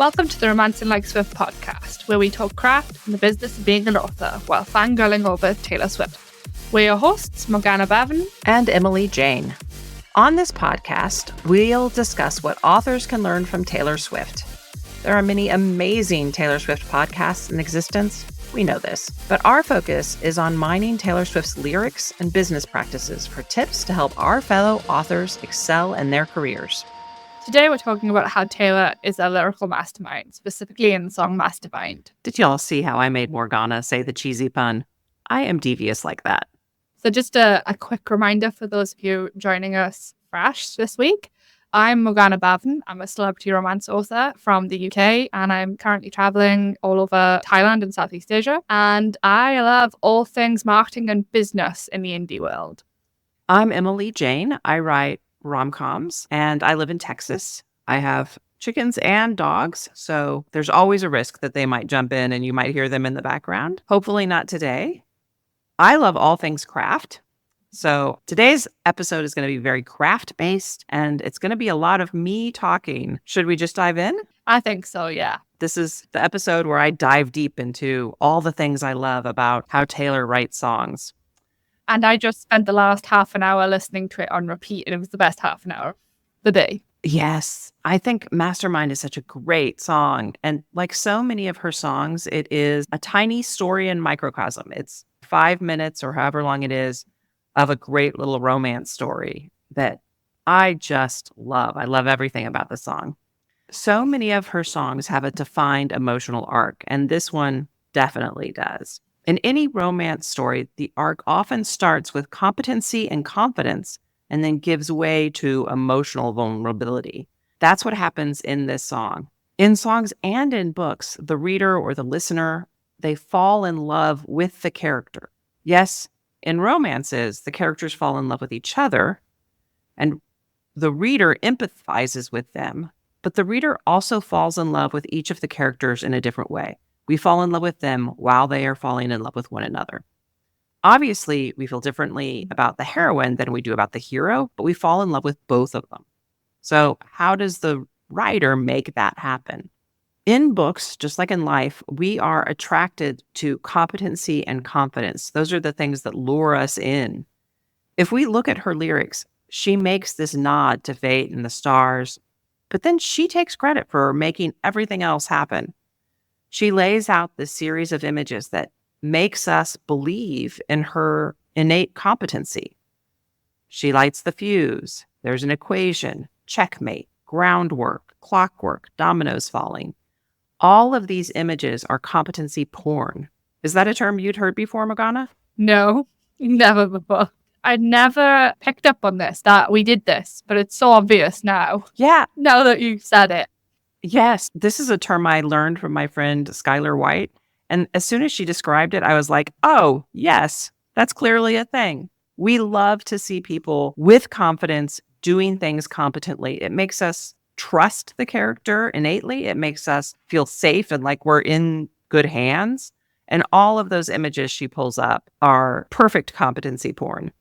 Welcome to the Romancing Like Swift podcast, where we talk craft and the business of being an author while fangirling over Taylor Swift. We're your hosts, Morgana Bevan and Emily Jane. On this podcast, we'll discuss what authors can learn from Taylor Swift. There are many amazing Taylor Swift podcasts in existence. We know this, but our focus is on mining Taylor Swift's lyrics and business practices for tips to help our fellow authors excel in their careers. Today, we're talking about how Taylor is a lyrical mastermind, specifically in the song Mastermind. Did y'all see how I made Morgana say the cheesy pun? I am devious like that. So just a quick reminder for those of you joining us fresh this week. I'm Morgana Bevan. I'm a celebrity romance author from the UK, and I'm currently traveling all over Thailand and Southeast Asia. And I love all things marketing and business in the indie world. I'm Emily Jane. I write rom-coms, and I live in Texas. I have chickens and dogs, so there's always a risk that they might jump in and you might hear them in the background. Hopefully not today. I love all things craft. So today's episode is going to be very craft-based, and it's going to be a lot of me talking. Should we just dive in? I think so, yeah. This is the episode where I dive deep into all the things I love about how Taylor writes songs. And I just spent the last half an hour listening to it on repeat, and it was the best half an hour of the day. Yes, I think Mastermind is such a great song. And like so many of her songs, it is a tiny story in microcosm. It's 5 minutes or however long it is of a great little romance story that I just love. I love everything about the song. So many of her songs have a defined emotional arc, and this one definitely does. In any romance story, the arc often starts with competency and confidence and then gives way to emotional vulnerability. That's what happens in this song. In songs and in books, the reader or the listener, they fall in love with the character. Yes, in romances, the characters fall in love with each other and the reader empathizes with them, but the reader also falls in love with each of the characters in a different way. We fall in love with them while they are falling in love with one another. Obviously, we feel differently about the heroine than we do about the hero, but we fall in love with both of them. So how does the writer make that happen? In books, just like in life, we are attracted to competency and confidence. Those are the things that lure us in. If we look at her lyrics, she makes this nod to fate and the stars, but then she takes credit for making everything else happen. She lays out this series of images that makes us believe in her innate competency. She lights the fuse. There's an equation, checkmate, groundwork, clockwork, dominoes falling. All of these images are competency porn. Is that a term you'd heard before, Morgana? No, never before. I'd never picked up on this, that we did this, but it's so obvious now. Yeah. Now that you've said it. Yes, this is a term I learned from my friend Skylar White. And as soon as she described it, I was like, oh, yes, that's clearly a thing. We love to see people with confidence doing things competently. It makes us trust the character innately. It makes us feel safe and like we're in good hands. And all of those images she pulls up are perfect competency porn.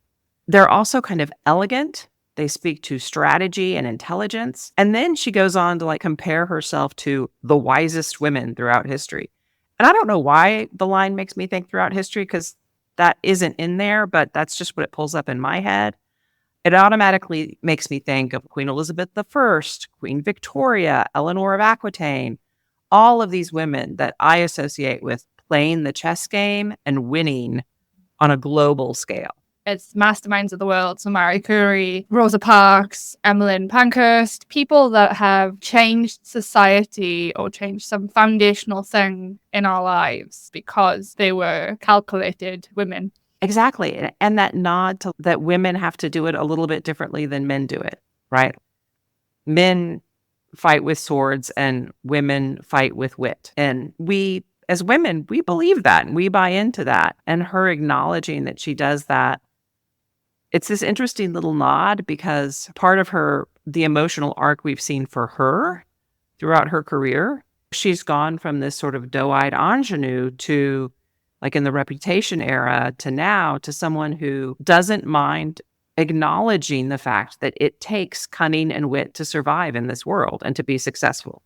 They're also kind of elegant. They speak to strategy and intelligence. And then she goes on to compare herself to the wisest women throughout history. And I don't know why the line makes me think throughout history, because that isn't in there, but that's just what it pulls up in my head. It automatically makes me think of Queen Elizabeth I, Queen Victoria, Eleanor of Aquitaine, all of these women that I associate with playing the chess game and winning on a global scale. It's masterminds of the world, so Marie Curie, Rosa Parks, Emmeline Pankhurst, people that have changed society or changed some foundational thing in our lives because they were calculated women. Exactly. And that nod to that women have to do it a little bit differently than men do it, right? Men fight with swords and women fight with wit. And we, as women, we believe that and we buy into that. And her acknowledging that she does that, it's this interesting little nod because part of the emotional arc we've seen for her throughout her career, she's gone from this sort of doe-eyed ingenue to, like in the Reputation era, to now to someone who doesn't mind acknowledging the fact that it takes cunning and wit to survive in this world and to be successful.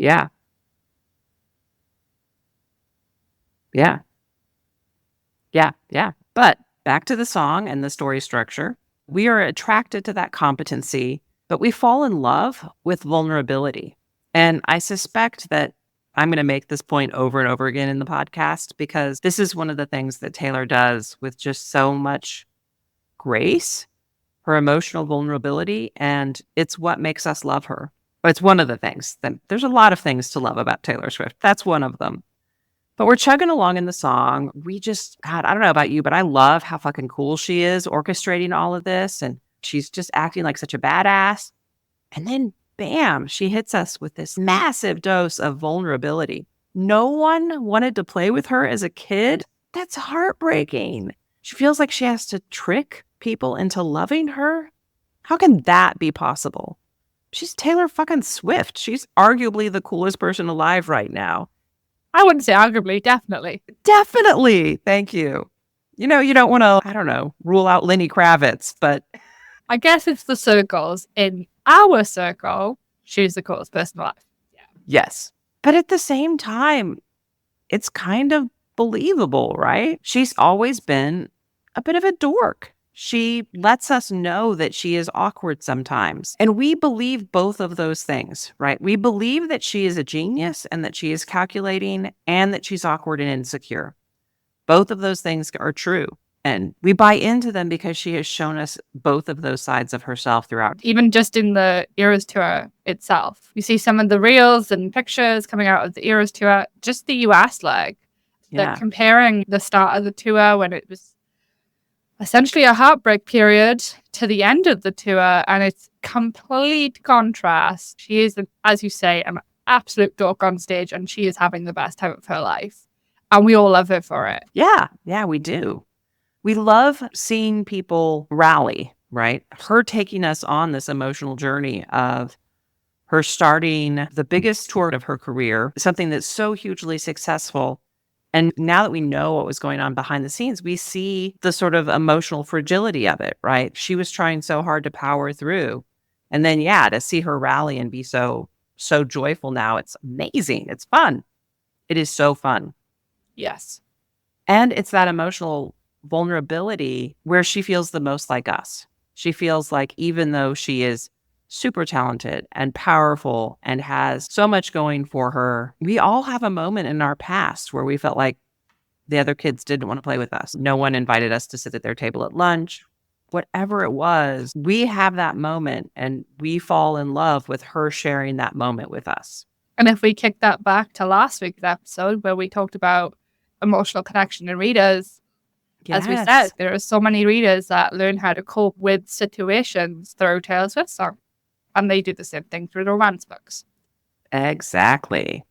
Yeah. Yeah. Yeah. Yeah. But back to the song and the story structure. We are attracted to that competency, but we fall in love with vulnerability. And I suspect that I'm going to make this point over and over again in the podcast because this is one of the things that Taylor does with just so much grace, her emotional vulnerability, and it's what makes us love her. But it's one of the things. There's a lot of things to love about Taylor Swift. That's one of them. But we're chugging along in the song. God, I don't know about you, but I love how fucking cool she is orchestrating all of this. And she's just acting like such a badass. And then, bam, she hits us with this massive dose of vulnerability. No one wanted to play with her as a kid. That's heartbreaking. She feels like she has to trick people into loving her. How can that be possible? She's Taylor fucking Swift. She's arguably the coolest person alive right now. I wouldn't say arguably, definitely. Definitely. Thank you. You don't want to, I don't know, rule out Lenny Kravitz, but I guess it's the circles. In our circle, she's the coolest person alive. Yeah. yes. But at the same time, it's kind of believable, right? She's always been a bit of a dork. She lets us know that she is awkward sometimes. And we believe both of those things, right? We believe that she is a genius and that she is calculating and that she's awkward and insecure. Both of those things are true. And we buy into them because she has shown us both of those sides of herself throughout. Even just in the Eras tour itself, you see some of the reels and pictures coming out of the Eras tour, just the US leg. Yeah. Comparing the start of the tour when it was essentially a heartbreak period to the end of the tour, and it's complete contrast. She is, as you say, an absolute dork on stage, and she is having the best time of her life. And we all love her for it. Yeah, we do. We love seeing people rally, right? Her taking us on this emotional journey of her starting the biggest tour of her career, something that's so hugely successful. And now that we know what was going on behind the scenes, we see the sort of emotional fragility of it, right? She was trying so hard to power through. And then, to see her rally and be so joyful now, it's amazing. It's fun. It is so fun. Yes. And it's that emotional vulnerability where she feels the most like us. She feels like even though she is super talented and powerful and has so much going for her, we all have a moment in our past where we felt like the other kids didn't want to play with us. No one invited us to sit at their table at lunch. Whatever it was, we have that moment and we fall in love with her sharing that moment with us. And if we kick that back to last week's episode where we talked about emotional connection in readers, as we said, there are so many readers that learn how to cope with situations through Taylor Swift songs. And they do the same thing through the romance books. Exactly.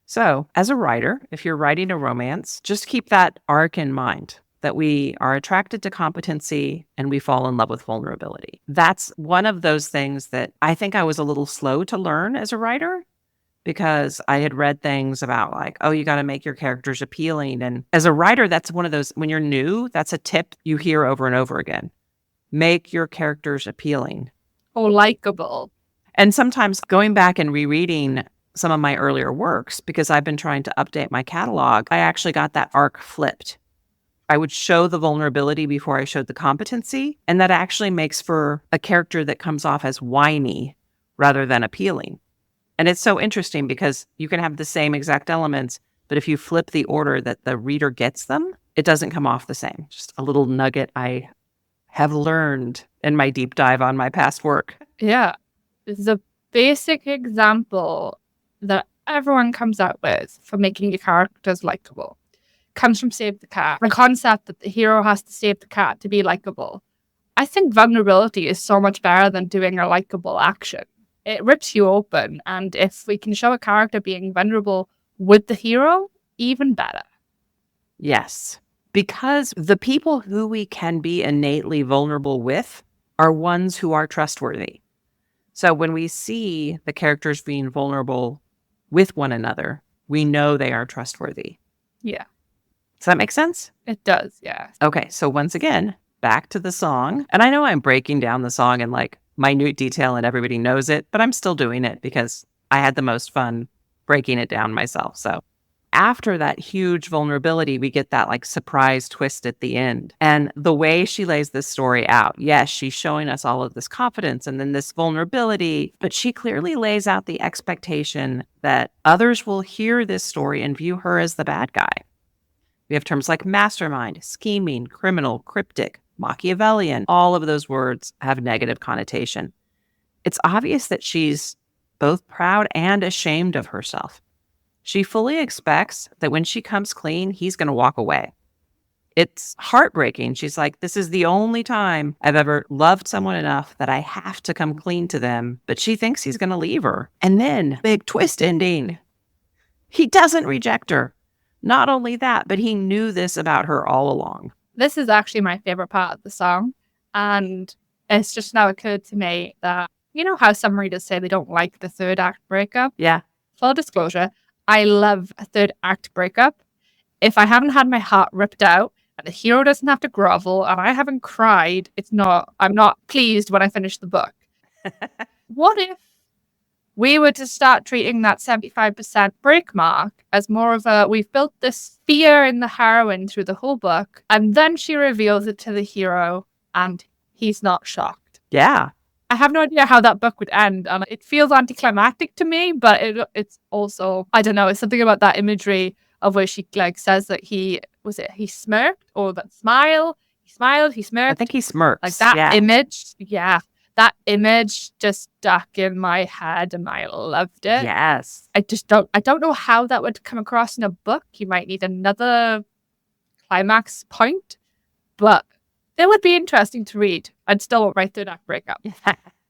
So, as a writer, if you're writing a romance, just keep that arc in mind, that we are attracted to competency and we fall in love with vulnerability. That's one of those things that I think I was a little slow to learn as a writer because I had read things about like, oh, you got to make your characters appealing. And as a writer, that's one of those, when you're new, that's a tip you hear over and over again. Make your characters appealing. Or likable. And sometimes going back and rereading some of my earlier works, because I've been trying to update my catalog, I actually got that arc flipped. I would show the vulnerability before I showed the competency, and that actually makes for a character that comes off as whiny rather than appealing. And it's so interesting because you can have the same exact elements, but if you flip the order that the reader gets them, it doesn't come off the same. Just a little nugget I have learned in my deep dive on my past work. Yeah. The basic example that everyone comes out with for making your characters likable comes from Save the Cat. The concept that the hero has to save the cat to be likable. I think vulnerability is so much better than doing a likable action. It rips you open, and if we can show a character being vulnerable with the hero, even better. Yes, because the people who we can be innately vulnerable with are ones who are trustworthy. So when we see the characters being vulnerable with one another, we know they are trustworthy. Yeah. Does that make sense? It does, yeah. Okay, so once again, back to the song. And I know I'm breaking down the song in like minute detail and everybody knows it, but I'm still doing it because I had the most fun breaking it down myself. So after that huge vulnerability, we get that like surprise twist at the end. And the way she lays this story out, yes, she's showing us all of this confidence and then this vulnerability, but she clearly lays out the expectation that others will hear this story and view her as the bad guy. We have terms like mastermind, scheming, criminal, cryptic, Machiavellian. All of those words have negative connotation. It's obvious that she's both proud and ashamed of herself. She fully expects that when she comes clean, he's going to walk away. It's heartbreaking. She's like, this is the only time I've ever loved someone enough that I have to come clean to them. But she thinks he's going to leave her. And then, big twist ending. He doesn't reject her. Not only that, but he knew this about her all along. This is actually my favorite part of the song. And it's just now occurred to me that, you know how some readers say they don't like the third act breakup? Yeah. Full disclosure, I love a third act breakup. If I haven't had my heart ripped out and the hero doesn't have to grovel and I haven't cried, I'm not pleased when I finish the book. What if we were to start treating that 75% break mark as more of we've built this fear in the heroine through the whole book, and then she reveals it to the hero and he's not shocked. Yeah. I have no idea how that book would end, and it feels anticlimactic to me, but it's also, I don't know, it's something about that imagery of where she like says that he smirked, or that smile, he smirked. I think he smirks. Like that image, that image just stuck in my head and I loved it. Yes. I don't know how that would come across in a book. You might need another climax point, but it would be interesting to read. I'd still want my third act breakup.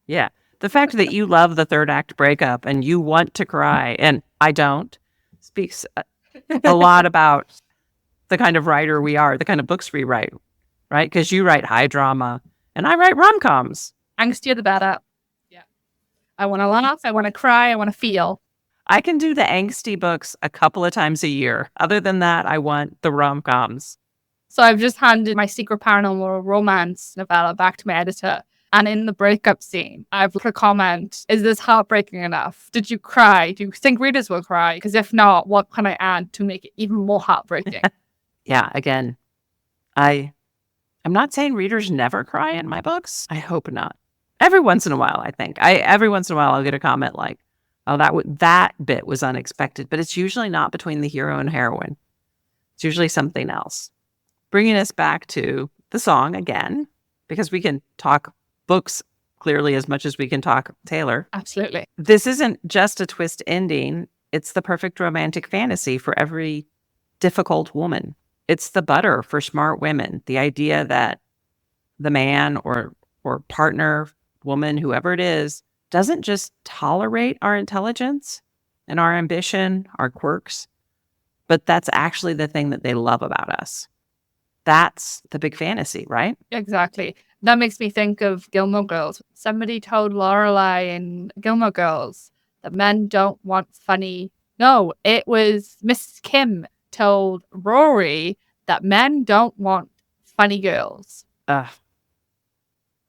Yeah. The fact that you love the third act breakup and you want to cry, and I don't, speaks a lot about the kind of writer we are, the kind of books we write, right? Because you write high drama and I write rom-coms. Angstier the better. Yeah. I want to laugh. I want to cry. I want to feel. I can do the angsty books a couple of times a year. Other than that, I want the rom-coms. So I've just handed my secret paranormal romance novella back to my editor. And in the breakup scene, I've put a comment, is this heartbreaking enough? Did you cry? Do you think readers will cry? Because if not, what can I add to make it even more heartbreaking? Yeah, again, I'm not saying readers never cry in my books. I hope not. Every once in a while, I think. Every once in a while, I'll get a comment like, oh, that bit was unexpected. But it's usually not between the hero and heroine. It's usually something else. Bringing us back to the song again, because we can talk books clearly as much as we can talk Taylor. Absolutely. This isn't just a twist ending. It's the perfect romantic fantasy for every difficult woman. It's the butter for smart women. The idea that the man or partner, woman, whoever it is, doesn't just tolerate our intelligence and our ambition, our quirks, but that's actually the thing that they love about us. That's the big fantasy, right? Exactly. That makes me think of Gilmore Girls. Somebody told Lorelai in Gilmore Girls that men don't want funny. No, it was Mrs. Kim told Rory that men don't want funny girls.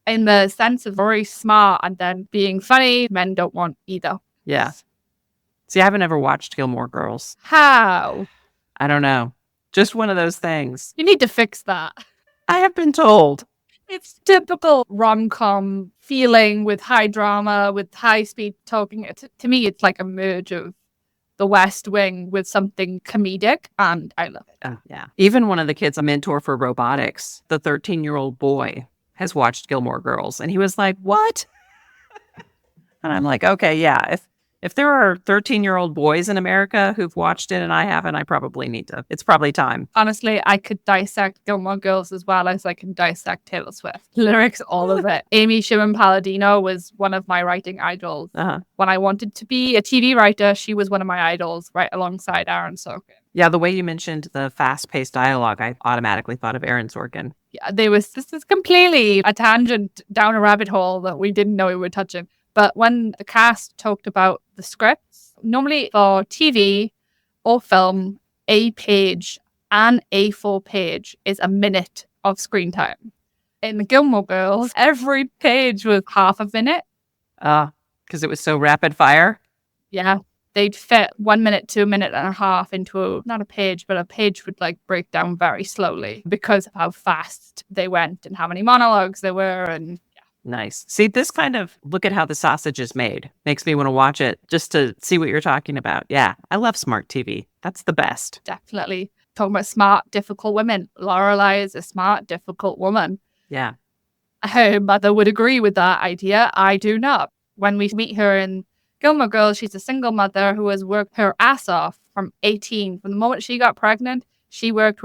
In the sense of Rory smart and then being funny, men don't want either. Yeah. See, I haven't ever watched Gilmore Girls. How? I don't know. Just one of those things. You need to fix that. I have been told. It's typical rom-com feeling with high drama, with high-speed talking. To me, it's like a merge of The West Wing with something comedic, and I love it. Yeah. Even one of the kids, a mentor for robotics, the 13-year-old boy, has watched Gilmore Girls, and he was like, what? And I'm like, okay, yeah, if there are 13-year-old boys in America who've watched it and I haven't, I probably need to. It's probably time. Honestly, I could dissect Gilmore Girls as well as I can dissect Taylor Swift. Lyrics, all of it. Amy Sherman Palladino was one of my writing idols. When I wanted to be a TV writer, she was one of my idols, right alongside Aaron Sorkin. Yeah, the way you mentioned the fast-paced dialogue, I automatically thought of Aaron Sorkin. Yeah, this is completely a tangent down a rabbit hole that we didn't know we were touching. But when the cast talked about the scripts, normally for TV or film, a page and A4 page is a minute of screen time. In the Gilmore Girls, every page was half a minute. Because it was so rapid fire? Yeah. They'd fit 1 minute to a minute and a half into not a page, but a page would like break down very slowly because of how fast they went and how many monologues there were. And Nice. See, this kind of look at how the sausage is made makes me want to watch it just to see what you're talking about. Yeah, I love smart TV. That's the best. definitely talking about smart, difficult women. Lorelai is a smart, difficult woman. Yeah. Her mother would agree with that idea. I do not. When we meet her in Gilmore Girls, she's a single mother who has worked her ass off from 18. From the moment she got pregnant, she worked.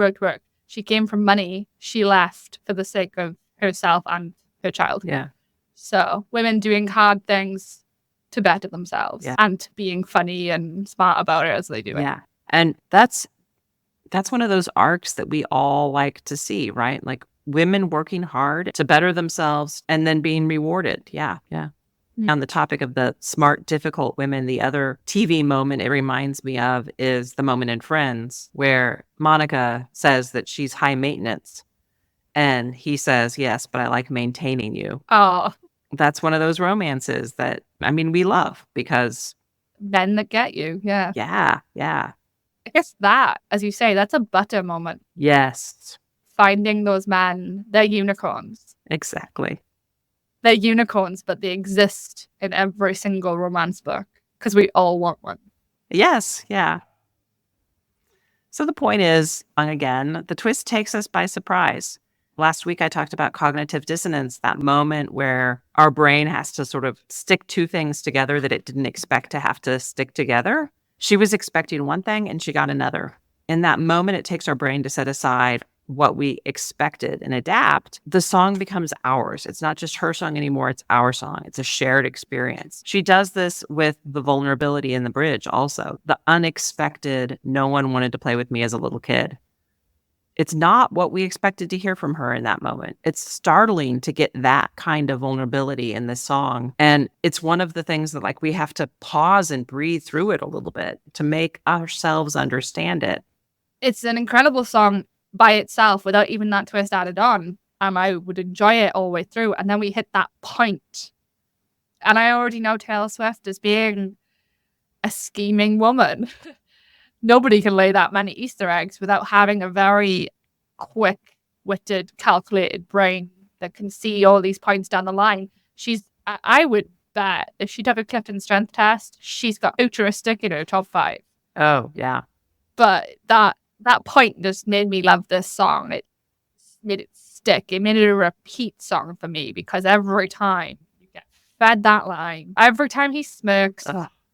She came from money. She left for the sake of herself and her child. Yeah. So women doing hard things to better themselves and being funny and smart about it as they do it. Yeah. And that's one of those arcs that we all like to see, right? Like women working hard to better themselves and then being rewarded. Yeah. Yeah. On the topic of the smart, difficult women, the other TV moment it reminds me of is the moment in Friends where Monica says that she's high maintenance. And he says, yes, but I like maintaining you. Oh, That's one of those romances that, I mean, we love because. men that get you. Yeah. Yeah. Yeah. I guess that, as you say, that's a butter moment. Yes. Finding those men, they're unicorns. Exactly. They're unicorns, but they exist in every single romance book because we all want one. Yes. Yeah. So the point is, again, the twist takes us by surprise. Last week, I talked about cognitive dissonance, that moment where our brain has to sort of stick two things together that it didn't expect to have to stick together. She was expecting one thing and she got another. In that moment, it takes our brain to set aside what we expected and adapt. The song becomes ours. It's not just her song anymore. It's our song. It's a shared experience. She does this with the vulnerability in the bridge also. The unexpected, no one wanted to play with me as a little kid. It's not what we expected to hear from her in that moment. It's startling to get that kind of vulnerability in this song. And it's one of the things that like we have to pause and breathe through it a little bit to make ourselves understand it. It's an incredible song by itself without even that twist added on. I would enjoy it all the way through. And then we hit that point. And I already know Taylor Swift as being a scheming woman. Nobody can lay that many Easter eggs without having a very quick-witted, calculated brain that can see all these points down the line. I would bet if she took a Clifton Strength test, she's got futuristic in her top 5. Oh, yeah. But that point just made me love this song. It made it stick. It made it a repeat song for me because every time you get fed that line, every time he smirks,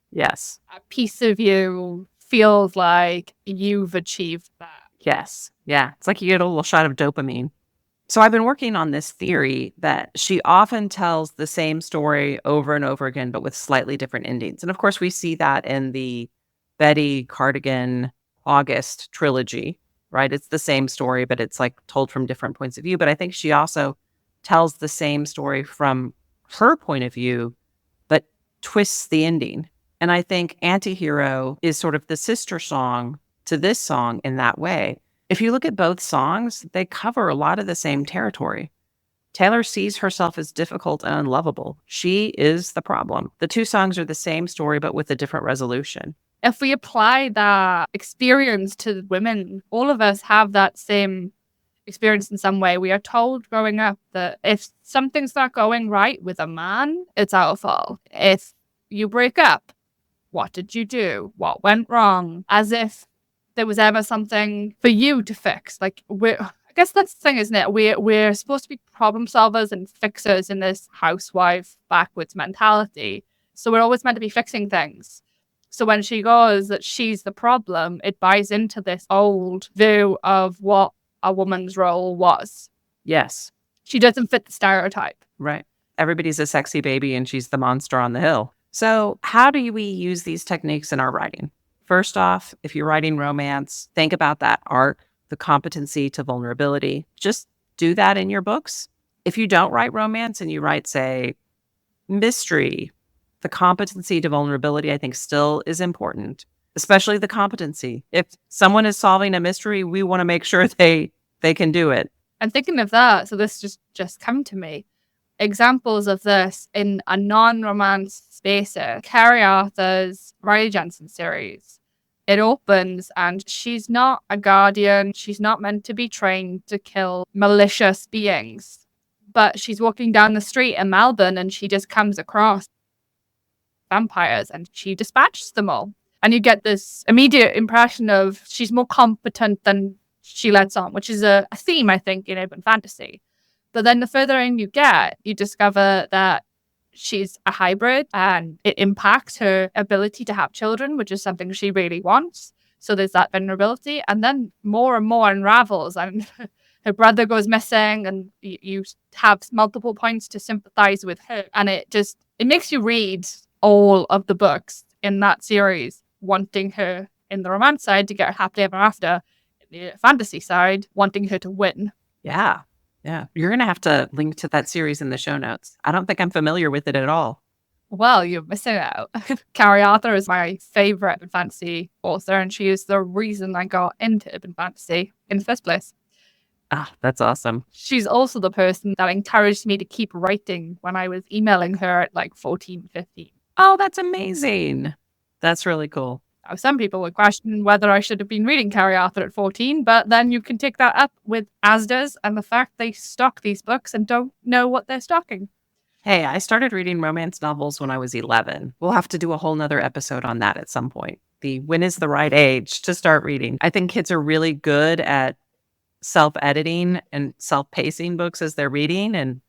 yes, a piece of you feels like you've achieved that. Yes. Yeah. It's like you get a little shot of dopamine. So I've been working on this theory that she often tells the same story over and over again, but with slightly different endings. And of course, we see that in the Betty, Cardigan, August trilogy, right? It's the same story, but it's like told from different points of view. But I think she also tells the same story from her point of view, but twists the ending. And I think Antihero is sort of the sister song to this song in that way. If you look at both songs, they cover a lot of the same territory. Taylor sees herself as difficult and unlovable. She is the problem. The two songs are the same story, but with a different resolution. If we apply that experience to women, all of us have that same experience in some way. We are told growing up that if something's not going right with a man, it's our fault. If you break up, what did you do? What went wrong? As if there was ever something for you to fix. Like, I guess that's the thing, isn't it? We're supposed to be problem solvers and fixers in this housewife backwards mentality. So we're always meant to be fixing things. So when she goes that she's the problem, it buys into this old view of what a woman's role was. Yes. She doesn't fit the stereotype. Right. Everybody's a sexy baby and she's the monster on the hill. So how do we use these techniques in our writing? First off, if you're writing romance, think about that arc, the competency to vulnerability. Just do that in your books. If you don't write romance and you write, say, mystery, the competency to vulnerability, I think, still is important, especially the competency. If someone is solving a mystery, we want to make sure they can do it. And thinking of that, so this just come to me. examples of this in a non-romance spaces. Carrie Arthur's Riley Jensen series. It opens and she's not a guardian. She's not meant to be trained to kill malicious beings. But she's walking down the street in Melbourne and she just comes across vampires and she dispatches them all. And you get this immediate impression of she's more competent than she lets on, which is a theme, I think, in urban fantasy. But then the further in you get, you discover that she's a hybrid and it impacts her ability to have children, which is something she really wants. So there's that vulnerability. And then more and more unravels and her brother goes missing and you have multiple points to sympathize with her. And it makes you read all of the books in that series, wanting her in the romance side to get her happily ever after, in the fantasy side, wanting her to win. Yeah. Yeah. You're going to have to link to that series in the show notes. I don't think I'm familiar with it at all. Well, you're missing out. Carrie Arthur is my favorite urban fantasy author, and she is the reason I got into urban fantasy in the first place. Ah, that's awesome. She's also the person that encouraged me to keep writing when I was emailing her at like 14, 15. Oh, that's amazing. That's really cool. Now, some people would question whether I should have been reading Carrie Arthur at 14, but then you can take that up with Asda's and the fact they stock these books and don't know what they're stocking. Hey, I started reading romance novels when I was 11. We'll have to do a whole nother episode on that at some point. When is the right age to start reading? I think kids are really good at self-editing and self-pacing books as they're reading. And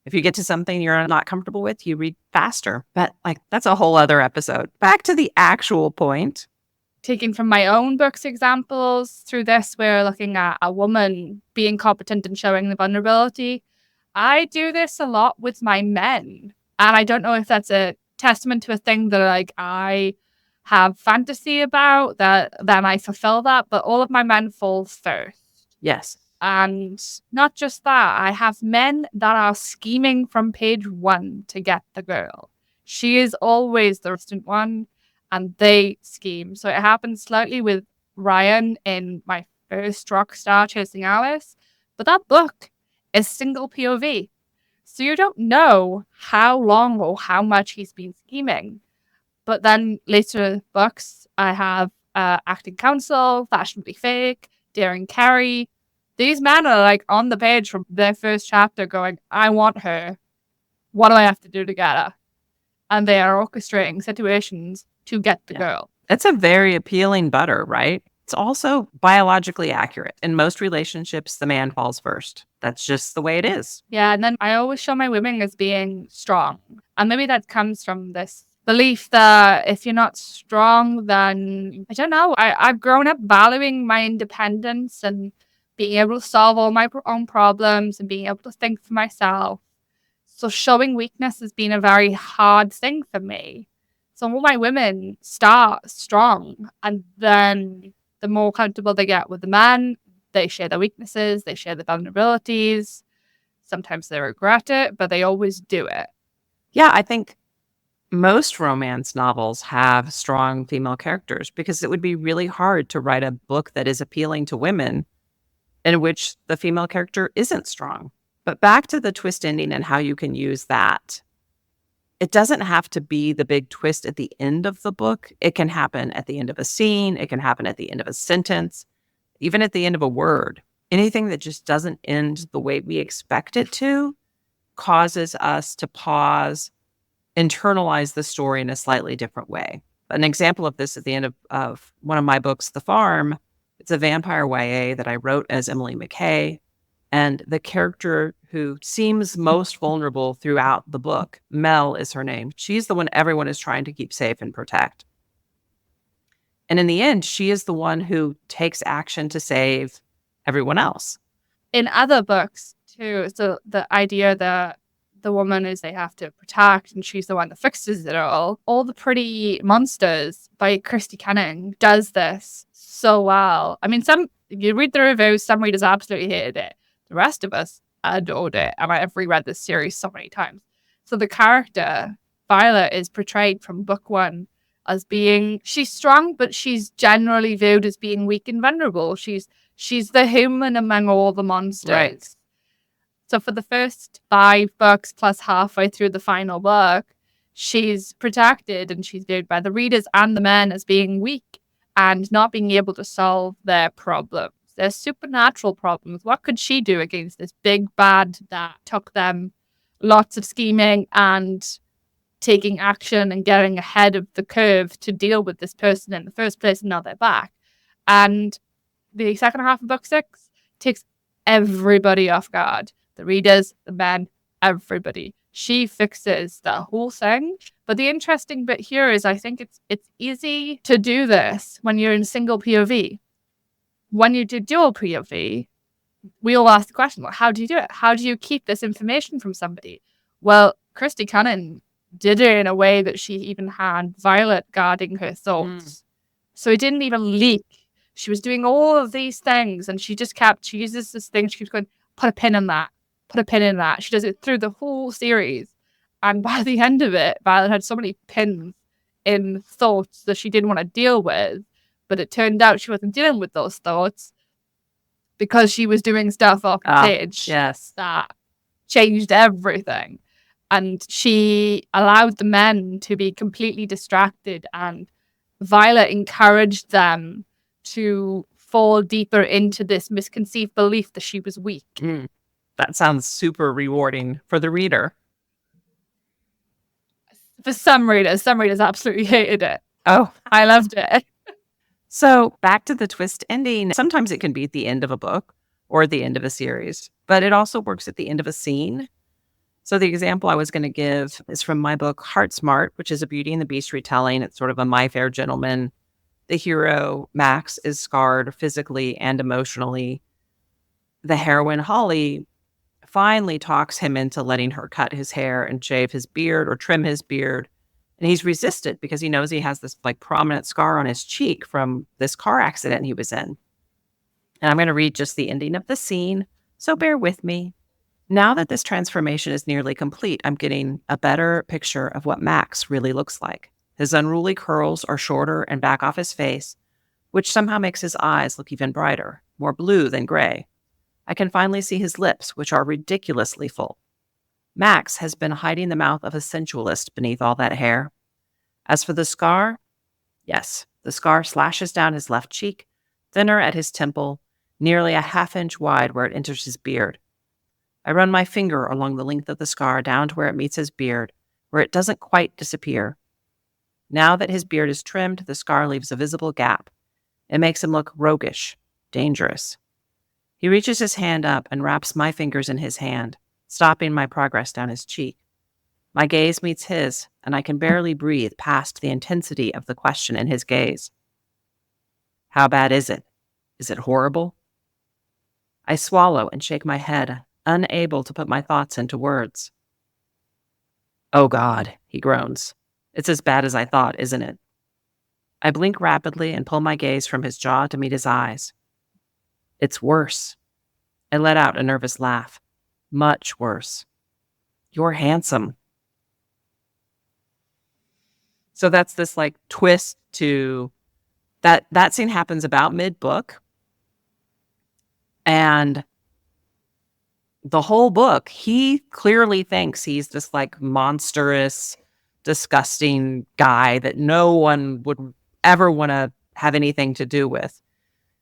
if you get to something you're not comfortable with, you read faster. But that's a whole other episode. Back to the actual point. Taking from my own books examples through this, we're looking at a woman being competent and showing the vulnerability. I do this a lot with my men. And I don't know if that's a testament to a thing that I have fantasy about, that then I fulfill that, but all of my men fall first. Yes. And not just that, I have men that are scheming from page 1 to get the girl. She is always the resistant one, and they scheme. So it happened slightly with Ryan in my first Rockstar Chasing Alice, but that book is single POV. So you don't know how long or how much he's been scheming. But then later books, I have Acting Counsel, Fashionably Fake, Daring Carrie. These men are on the page from their first chapter going, I want her. What do I have to do to get her? And they are orchestrating situations to get the girl. It's a very appealing butter, right? It's also biologically accurate. In most relationships, the man falls first. That's just the way it is. Yeah, and then I always show my women as being strong. And maybe that comes from this belief that if you're not strong, then, I don't know, I've grown up valuing my independence and being able to solve all my own problems and being able to think for myself. So showing weakness has been a very hard thing for me. So all my women start strong, and then the more comfortable they get with the man, they share their weaknesses, they share their vulnerabilities. Sometimes they regret it, but they always do it. Yeah, I think most romance novels have strong female characters because it would be really hard to write a book that is appealing to women in which the female character isn't strong. But back to the twist ending and how you can use that. It doesn't have to be the big twist at the end of the book. It can happen at the end of a scene. It can happen at the end of a sentence, even at the end of a word. Anything that just doesn't end the way we expect it to causes us to pause, internalize the story in a slightly different way. An example of this at the end of one of my books, The Farm, it's a vampire YA that I wrote as Emily McKay. And the character who seems most vulnerable throughout the book, Mel is her name. She's the one everyone is trying to keep safe and protect. And in the end, she is the one who takes action to save everyone else. In other books, too, so the idea that the woman is they have to protect and she's the one that fixes it all. All the Pretty Monsters by Christy Canning does this so well. I mean, you read the reviews, some readers absolutely hated it. The rest of us adored it. And I've reread this series so many times. So the character, Violet, is portrayed from book 1 as she's strong, but she's generally viewed as being weak and vulnerable. She's the human among all the monsters. Right. So for the first 5 books plus halfway through the final book, she's protected and she's viewed by the readers and the men as being weak and not being able to solve their problems. Their supernatural problems. What could she do against this big bad that took them lots of scheming and taking action and getting ahead of the curve to deal with this person in the first place, and now they're back. And the second half of book 6 takes everybody off guard. The readers, the men, everybody. She fixes the whole thing. But the interesting bit here is I think it's easy to do this when you're in single POV. When you do dual POV, we all ask the question, well, how do you do it? How do you keep this information from somebody? Well, Christy Cannon did it in a way that she even had Violet guarding her thoughts. So it didn't even leak. She was doing all of these things and she uses this thing, she keeps going, put a pin in that, put a pin in that. She does it through the whole series. And by the end of it, Violet had so many pins in thoughts that she didn't want to deal with. But it turned out she wasn't dealing with those thoughts because she was doing stuff off the page that changed everything. And she allowed the men to be completely distracted, and Violet encouraged them to fall deeper into this misconceived belief that she was weak. That sounds super rewarding for the reader. For some readers absolutely hated it. Oh, I loved it. So back to the twist ending. Sometimes it can be at the end of a book or at the end of a series, but it also works at the end of a scene. So the example I was going to give is from my book, HeartSmart, which is a Beauty and the Beast retelling. It's sort of a My Fair Gentleman. The hero, Max, is scarred physically and emotionally. The heroine, Holly, finally talks him into letting her cut his hair and shave his beard or trim his beard. And he's resisted because he knows he has this like prominent scar on his cheek from this car accident he was in. And I'm going to read just the ending of the scene, so bear with me. Now that this transformation is nearly complete, I'm getting a better picture of what Max really looks like. His unruly curls are shorter and back off his face, which somehow makes his eyes look even brighter, more blue than gray. I can finally see his lips, which are ridiculously full. Max has been hiding the mouth of a sensualist beneath all that hair. As for the scar, yes, the scar slashes down his left cheek, thinner at his temple, nearly a half-inch wide where it enters his beard. I run my finger along the length of the scar down to where it meets his beard, where it doesn't quite disappear. Now that his beard is trimmed, the scar leaves a visible gap. It makes him look roguish, dangerous. He reaches his hand up and wraps my fingers in his hand, stopping my progress down his cheek. My gaze meets his, and I can barely breathe past the intensity of the question in his gaze. How bad is it? Is it horrible? I swallow and shake my head, unable to put my thoughts into words. Oh God, he groans. It's as bad as I thought, isn't it? I blink rapidly and pull my gaze from his jaw to meet his eyes. It's worse. I let out a nervous laugh. Much worse. You're handsome. So that's this like twist to that scene happens about mid-book. And the whole book, he clearly thinks he's this like monstrous, disgusting guy that no one would ever want to have anything to do with.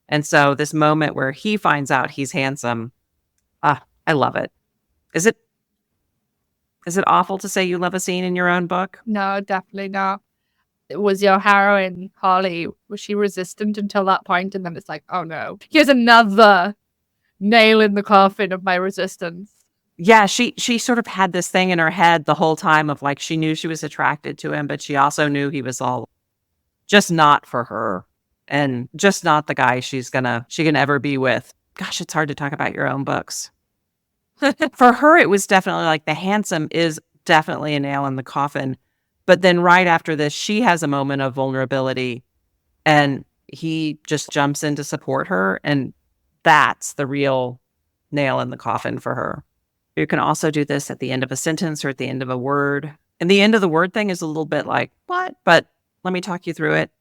And so this moment where he finds out he's handsome, I love it. Is it awful to say you love a scene in your own book? No, definitely not. Was your heroine, Holly, was she resistant until that point? And then it's like, oh no, here's another nail in the coffin of my resistance. Yeah, she sort of had this thing in her head the whole time of like, she knew she was attracted to him, but she also knew he was all just not for her and just not the guy she can ever be with. Gosh, it's hard to talk about your own books. For her, it was definitely like the handsome is definitely a nail in the coffin. But then right after this, she has a moment of vulnerability and he just jumps in to support her. And that's the real nail in the coffin for her. You can also do this at the end of a sentence or at the end of a word. And the end of the word thing is a little bit like, what? But let me talk you through it.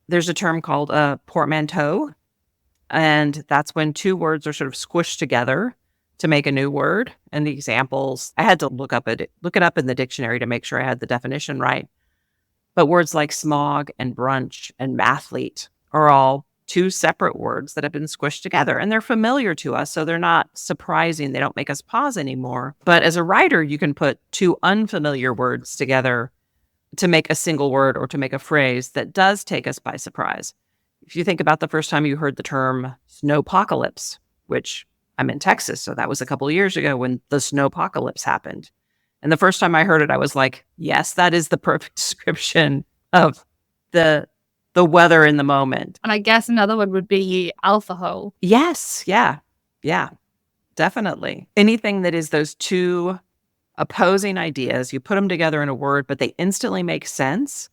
There's a term called a portmanteau. And that's when two words are sort of squished together to make a new word. And the examples, I had to look it up in the dictionary to make sure I had the definition right. But words like smog and brunch and mathlete are all two separate words that have been squished together, and they're familiar to us, so they're not surprising. They don't make us pause anymore. But as a writer, you can put two unfamiliar words together to make a single word or to make a phrase that does take us by surprise. If you think about the first time you heard the term snowpocalypse, which I'm in Texas, so that was a couple of years ago when the snowpocalypse happened. And the first time I heard it, I was like, yes, that is the perfect description of the weather in the moment. And I guess another one would be alcohol. Yes. Yeah. Yeah. Definitely. Anything that is those two opposing ideas, you put them together in a word, but they instantly make sense.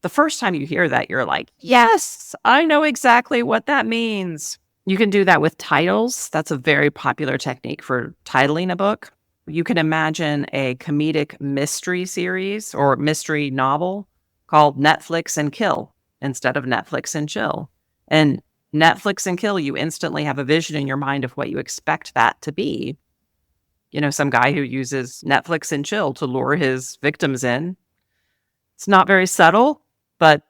The first time you hear that, you're like, yes, I know exactly what that means. You can do that with titles. That's a very popular technique for titling a book. You can imagine a comedic mystery series or mystery novel called Netflix and Kill instead of Netflix and Chill. And Netflix and Kill, you instantly have a vision in your mind of what you expect that to be. You know, some guy who uses Netflix and Chill to lure his victims in. It's not very subtle, but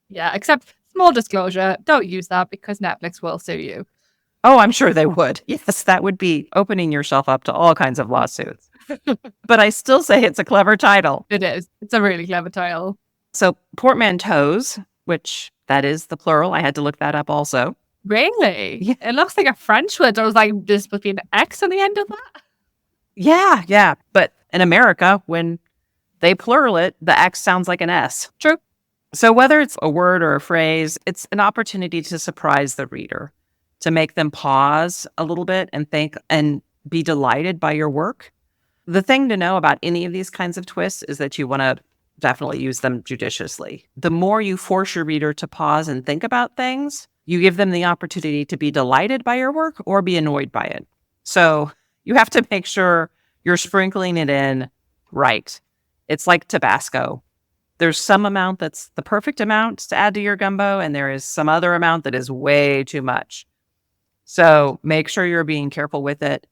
Yeah, except small disclosure, don't use that because Netflix will sue you. oh, I'm sure they would. Yes, that would be opening yourself up to all kinds of lawsuits. But I still say it's a clever title. It is. It's a really clever title. So portmanteaus, which that is the plural. I had to look that up also. Really? Yeah. It looks like a French word. I was like, this would be an X on the end of that? Yeah, yeah. But in America, when they plural it, the X sounds like an S. True. So whether it's a word or a phrase, it's an opportunity to surprise the reader, to make them pause a little bit and think and be delighted by your work. The thing to know about any of these kinds of twists is that you want to definitely use them judiciously. The more you force your reader to pause and think about things, you give them the opportunity to be delighted by your work or be annoyed by it. So you have to make sure you're sprinkling it in right. It's like Tabasco. There's some amount that's the perfect amount to add to your gumbo, and there is some other amount that is way too much. So make sure you're being careful with it.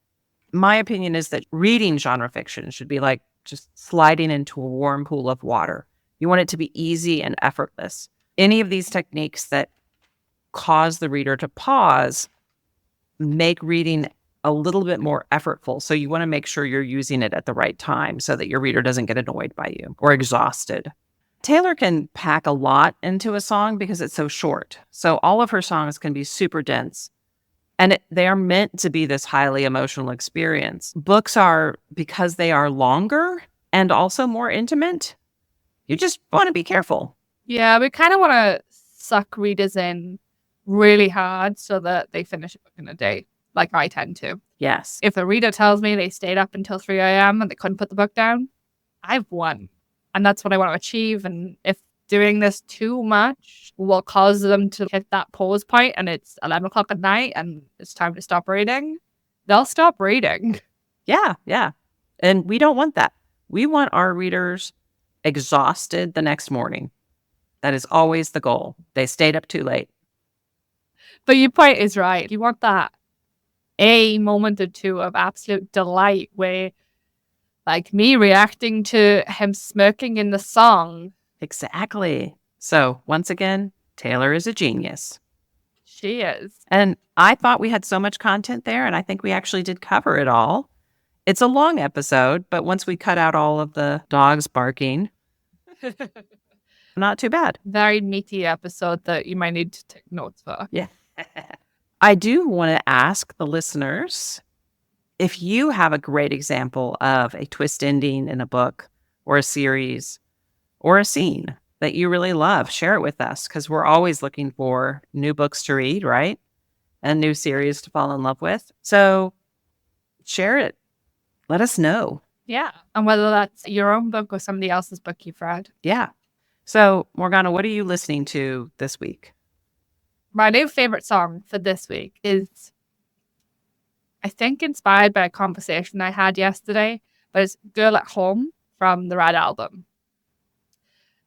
My opinion is that reading genre fiction should be like just sliding into a warm pool of water. You want it to be easy and effortless. Any of these techniques that cause the reader to pause make reading a little bit more effortful. So you want to make sure you're using it at the right time so that your reader doesn't get annoyed by you or exhausted. Taylor can pack a lot into a song because it's so short. So all of her songs can be super dense. And they are meant to be this highly emotional experience. Books are, because they are longer and also more intimate, you just want to be careful. Yeah, we kind of want to suck readers in really hard so that they finish a book in a day, like I tend to. Yes. If the reader tells me they stayed up until 3 a.m. and they couldn't put the book down, I've won. And that's what I want to achieve. And if doing this too much will cause them to hit that pause point and it's 11 o'clock at night and it's time to stop reading, they'll stop reading. Yeah, yeah. And we don't want that. We want our readers exhausted the next morning. That is always the goal. They stayed up too late. But your point is right. You want that a moment or two of absolute delight where, like me reacting to him smirking in the song. Exactly. So once again, Taylor is a genius. She is. And I thought we had so much content there, and I think we actually did cover it all. It's a long episode, but once we cut out all of the dogs barking, not too bad. Very meaty episode that you might need to take notes for. Yeah. I do want to ask the listeners if you have a great example of a twist ending in a book or a series or a scene that you really love, share it with us because we're always looking for new books to read, right? And new series to fall in love with. So share it. Let us know. Yeah. And whether that's your own book or somebody else's book you've read. Yeah. So Morgana, what are you listening to this week? My new favorite song for this week is, I think, inspired by a conversation I had yesterday, but it's Girl at Home from the Red Album.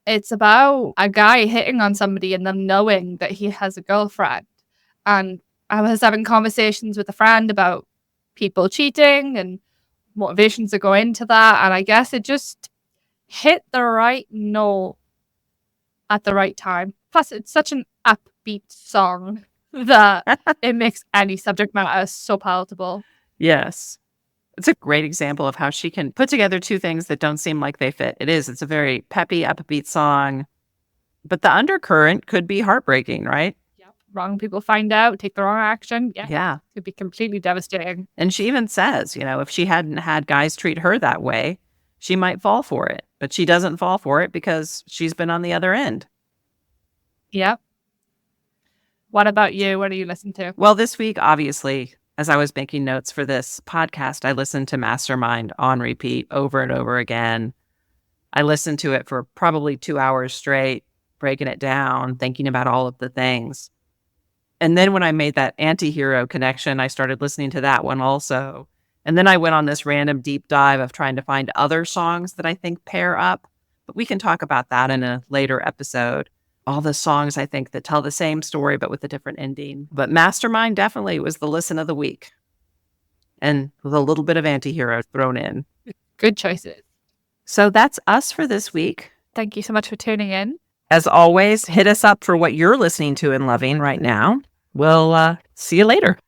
It's about a guy hitting on somebody and them knowing that he has a girlfriend. And I was having conversations with a friend about people cheating and motivations that go into that. And I guess it just hit the right note at the right time. Plus, it's such an upbeat song that it makes any subject matter so palatable. Yes. It's a great example of how she can put together two things that don't seem like they fit. It's a very peppy, upbeat song, but the undercurrent could be heartbreaking, right? Yep. Wrong people find out, take the wrong action. Yeah. It could be completely devastating. And she even says, if she hadn't had guys treat her that way, she might fall for it. But she doesn't fall for it because she's been on the other end. Yep. What about you? What do you listen to? Well, this week, obviously, as I was making notes for this podcast, I listened to Mastermind on repeat over and over again. I listened to it for probably 2 hours straight, breaking it down, thinking about all of the things. And then when I made that anti-hero connection, I started listening to that one also. And then I went on this random deep dive of trying to find other songs that I think pair up. But we can talk about that in a later episode. All the songs, I think, that tell the same story, but with a different ending. But Mastermind definitely was the listen of the week. And with a little bit of anti-hero thrown in. Good choices. So that's us for this week. Thank you so much for tuning in. As always, hit us up for what you're listening to and loving right now. We'll see you later.